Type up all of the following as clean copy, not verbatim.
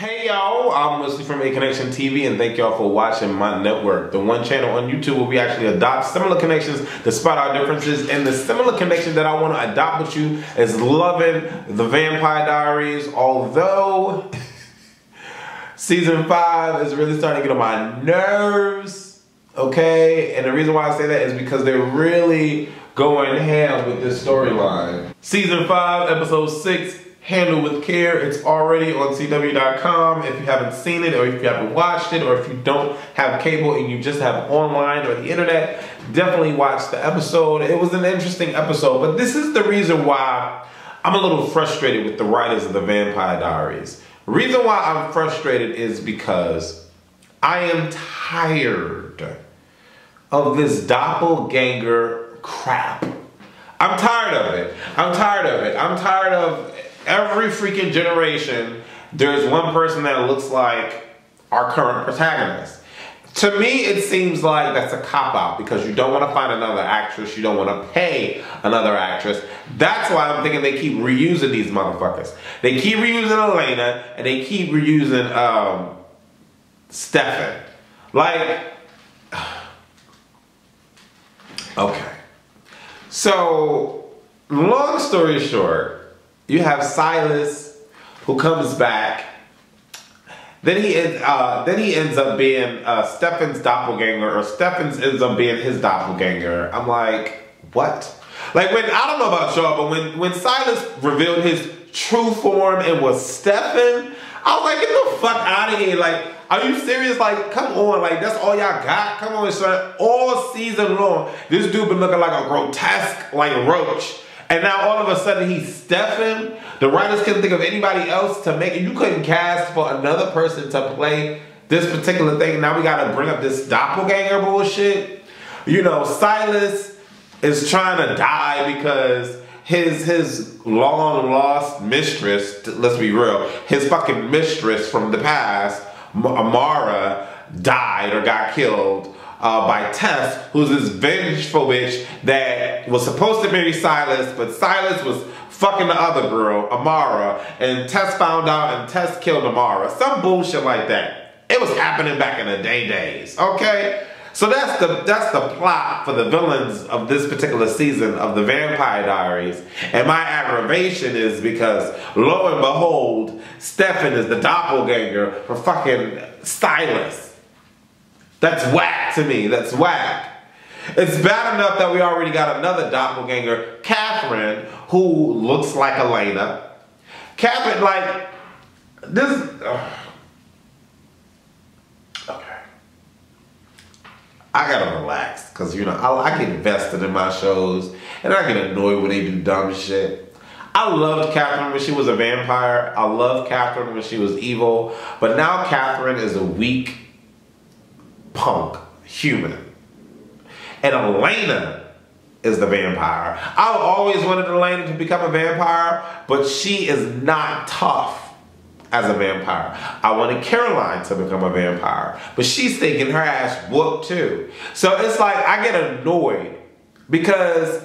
Hey y'all, I'm Wesley from Aconnectiontv and thank y'all for watching my network. The one channel on YouTube where we actually adopt similar connections despite our differences. And the similar connection that I want to adopt with you is loving the Vampire Diaries. Although season 5 is really starting to get on my nerves. Okay, and the reason why I say that is because they're really going ham with this storyline. Season 5, episode 6. Handle with care. It's already on CW.com. If you haven't seen it, or if you haven't watched it, or if you don't have cable and you just have online or the internet, definitely watch the episode. It was an interesting episode, but this is the reason why I'm a little frustrated with the writers of the Vampire Diaries. The reason why I'm frustrated is because I am tired of this doppelganger crap. I'm tired of it. I'm tired of it. I'm tired of every freaking generation, there's one person that looks like our current protagonist. To me, it seems like that's a cop-out because you don't want to find another actress. You don't want to pay another actress. That's why I'm thinking they keep reusing these motherfuckers. They keep reusing Elena and they keep reusing Stefan. Like, okay. So, long story short, you have Silas, who comes back. Then he ends up being Stefan's doppelganger, or Stefan's ends up being his doppelganger. I'm like, what? Like when, I don't know about y'all, but when Silas revealed his true form and was Stefan, I was like, get the fuck out of here. Like, are you serious? Like, come on. Like, that's all y'all got? Come on, son. All season long, this dude been looking like a grotesque, like, roach. And now all of a sudden he's Stefan. The writers couldn't think of anybody else to make it. You couldn't cast for another person to play this particular thing. Now we gotta bring up this doppelganger bullshit. You know, Silas is trying to die because his long lost mistress, let's be real, his fucking mistress from the past, Amara, died or got killed by Tess, who's this vengeful bitch that was supposed to marry Silas, but Silas was fucking the other girl, Amara, and Tess found out and Tess killed Amara. Some bullshit like that. It was happening back in the days, okay? So that's the plot for the villains of this particular season of the Vampire Diaries. And my aggravation is because, lo and behold, Stefan is the doppelganger for fucking Silas. That's whack to me. That's whack. It's bad enough that we already got another doppelganger, Catherine, who looks like Elena. Catherine, like, this... Okay. I gotta relax, because, you know, I get invested in my shows, and I get annoyed when they do dumb shit. I loved Catherine when she was a vampire. I loved Catherine when she was evil. But now Catherine is a weak punk human. And Elena is the vampire. I've always wanted Elena to become a vampire, but she is not tough as a vampire. I wanted Caroline to become a vampire, but she's thinking her ass whooped too. So it's like, I get annoyed because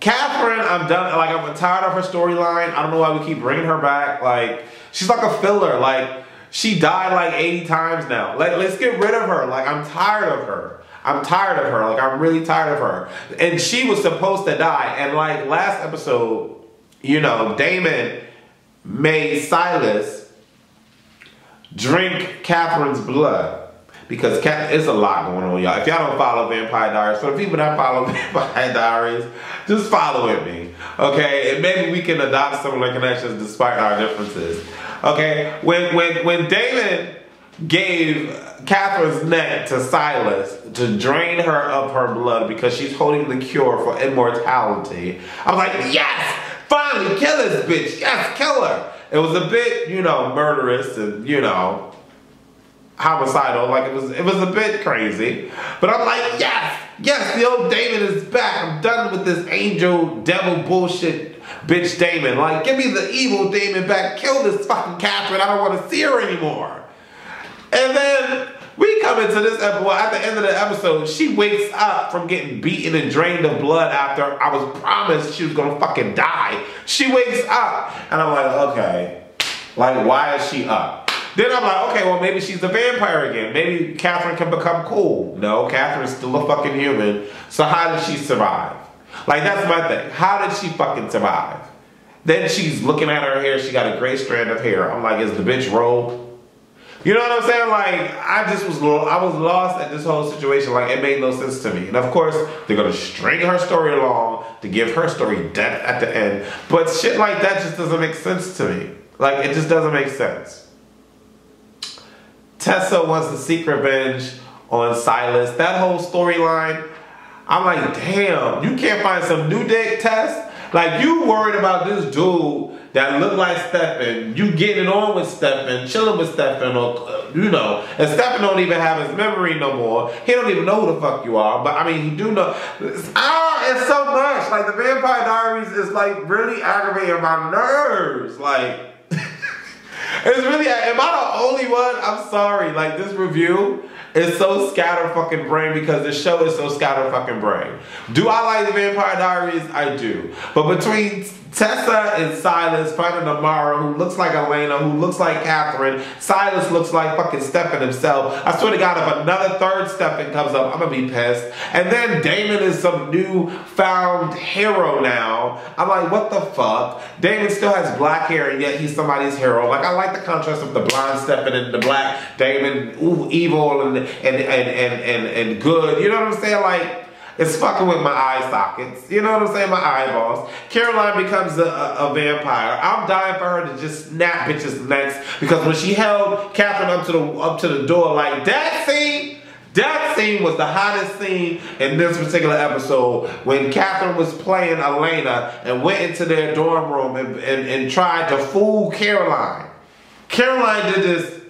Catherine, I'm tired of her storyline. I don't know why we keep bringing her back. Like, she's like a filler. Like, she died like 80 times now. Like, let's get rid of her. Like, I'm tired of her. I'm tired of her. Like, I'm really tired of her. And she was supposed to die. And like last episode, you know, Damon made Silas drink Catherine's blood. Because it's a lot going on, y'all. If y'all don't follow Vampire Diaries, for the people that follow Vampire Diaries, just follow with me, okay? And maybe we can adopt similar connections despite our differences, okay? When Damon gave Catherine's neck to Silas to drain her of her blood because she's holding the cure for immortality, I was like, yes! Finally, kill this bitch! Yes, kill her! It was a bit, you know, murderous and, you know, homicidal, like it was a bit crazy, but I'm like, yes, the old Damon is back. I'm done with this angel devil bullshit bitch Damon. Like, give me the evil Damon back. Kill this fucking Catherine. I don't want to see her anymore. And then we come into this episode. At the end of the episode, she wakes up from getting beaten and drained of blood after I was promised she was gonna fucking die. She wakes up and I'm like, okay, Like, why is she up? Then I'm like, okay, well, maybe she's a vampire again. Maybe Catherine can become cool. No, Catherine's still a fucking human. So how did she survive? Like, that's my thing. How did she fucking survive? Then she's looking at her hair. She got a gray strand of hair. I'm like, is the bitch rogue? You know what I'm saying? Like, I was lost at this whole situation. Like, it made no sense to me. And of course, they're gonna string her story along to give her story depth at the end. But shit like that just doesn't make sense to me. Like, it just doesn't make sense. Tessa wants to seek revenge on Silas. That whole storyline, I'm like, damn, you can't find some new dick, Tess? Like, you worried about this dude that looked like Stefan, you getting on with Stefan, chilling with Stefan, or, you know, and Stefan don't even have his memory no more. He don't even know who the fuck you are, but I mean, he do know. It's so much. Like, the Vampire Diaries is, like, really aggravating my nerves. Like, it's really, am I the only one? I'm sorry. Like, this review is so scatter fucking brain because the show is so scatter fucking brain. Do I like the Vampire Diaries? I do. But between Tessa and Silas finding Amara, who looks like Elena, who looks like Catherine, Silas looks like fucking Stefan himself. I swear to God, if another third Stefan comes up, I'm gonna be pissed. And then Damon is some new found hero now. I'm like, what the fuck? Damon still has black hair and yet he's somebody's hero. Like, I like the contrast of the blonde Stefan and the black Damon, ooh, evil and good. You know what I'm saying? Like, it's fucking with my eye sockets. You know what I'm saying? My eyeballs. Caroline becomes a vampire. I'm dying for her to just snap bitches' necks because when she held Catherine up to the door, like, that scene was the hottest scene in this particular episode when Catherine was playing Elena and went into their dorm room and tried to fool Caroline. Caroline did this,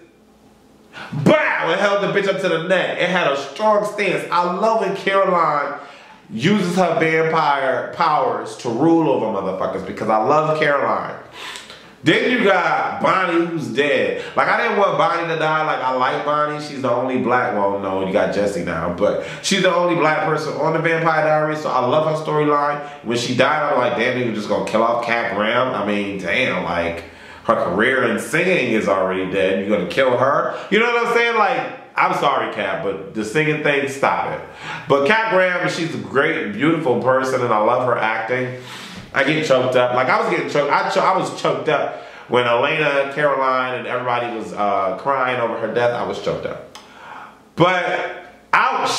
bow, and held the bitch up to the neck. It had a strong stance. I love when Caroline uses her vampire powers to rule over motherfuckers because I love Caroline. Then you got Bonnie, who's dead. Like, I didn't want Bonnie to die. Like, I like Bonnie. She's the only black, well, no, you got Jesse now, but she's the only black person on the Vampire Diaries, so I love her storyline. When she died, I'm like, damn, you're just gonna kill off Cat Graham? I mean, damn, like, her career in singing is already dead. You're gonna kill her? You know what I'm saying? Like, I'm sorry, Cat, but the singing thing, stop it. But Cat Graham, she's a great, beautiful person, and I love her acting. I get choked up. Like, I was getting choked. I was choked up when Elena, Caroline, and everybody was crying over her death. I was choked up. But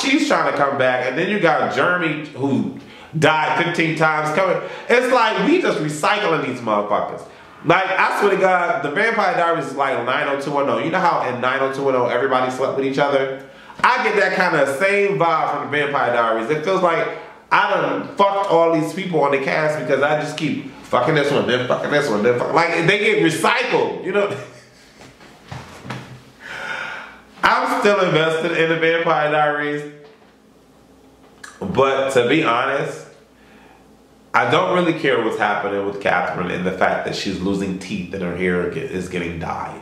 she's trying to come back, and then you got Jeremy, who died 15 times coming. It's like, we just recycling these motherfuckers. Like, I swear to God, the Vampire Diaries is like 90210. You know how in 90210 everybody slept with each other? I get that kind of same vibe from the Vampire Diaries. It feels like I done fucked all these people on the cast because I just keep fucking this one, then fucking this one, then fucking. Like, they get recycled, you know? I'm still invested in the Vampire Diaries. But to be honest, I don't really care what's happening with Catherine and the fact that she's losing teeth and her hair is getting dyed.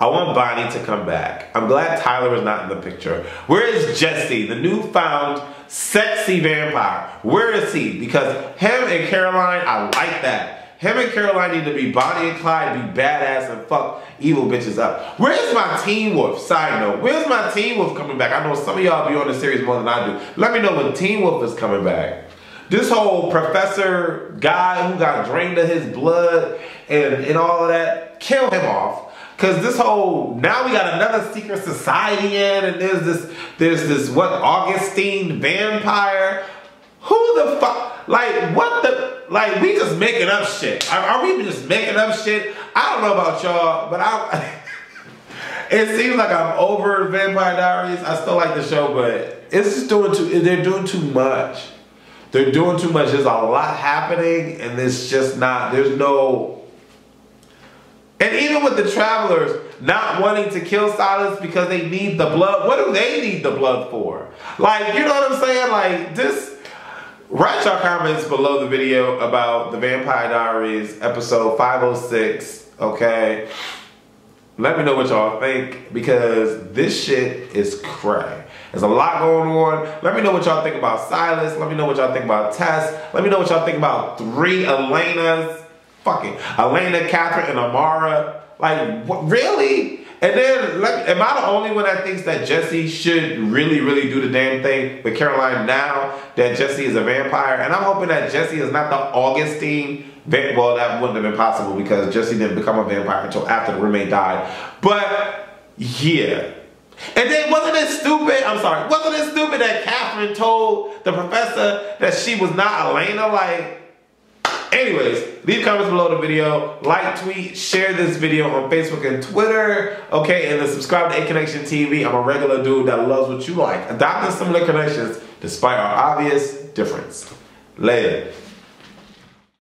I want Bonnie to come back. I'm glad Tyler is not in the picture. Where is Jesse, the newfound sexy vampire? Where is he? Because him and Caroline, I like that. Him and Caroline need to be Bonnie and Clyde, be badass and fuck evil bitches up. Where's my Teen Wolf? Side note, where's my Teen Wolf coming back? I know some of y'all be on the series more than I do. Let me know when Teen Wolf is coming back. This whole professor guy who got drained of his blood and all of that, kill him off. Cause this whole, now we got another secret society in, and there's this what, Augustine vampire? Who the fuck, like, what the, like, we just making up shit. Are we just making up shit? I don't know about y'all, but it seems like I'm over Vampire Diaries. I still like the show, but it's just they're doing too much. They're doing too much. There's a lot happening, and it's just not, there's no. And even with the Travelers not wanting to kill Silas because they need the blood, what do they need the blood for? Like, you know what I'm saying? Like, this, write your comments below the video about the Vampire Diaries episode 506, okay? Let me know what y'all think, because this shit is cray. There's a lot going on. Let me know what y'all think about Silas. Let me know what y'all think about Tess. Let me know what y'all think about 3 Elenas. Fucking Elena, Catherine, and Amara. Like, what, really? And then, like, am I the only one that thinks that Jesse should really, really do the damn thing with Caroline now that Jesse is a vampire? And I'm hoping that Jesse is not the Augustine. Well, that wouldn't have been possible because Jesse didn't become a vampire until after the roommate died. But, yeah. And then wasn't it stupid that Catherine told the professor that she was not Elena? Like, anyways, leave comments below the video, like, tweet, share this video on Facebook and Twitter, okay, and then subscribe to Aconnectiontv. I'm a regular dude that loves what you like. Adopting similar connections despite our obvious difference. Later.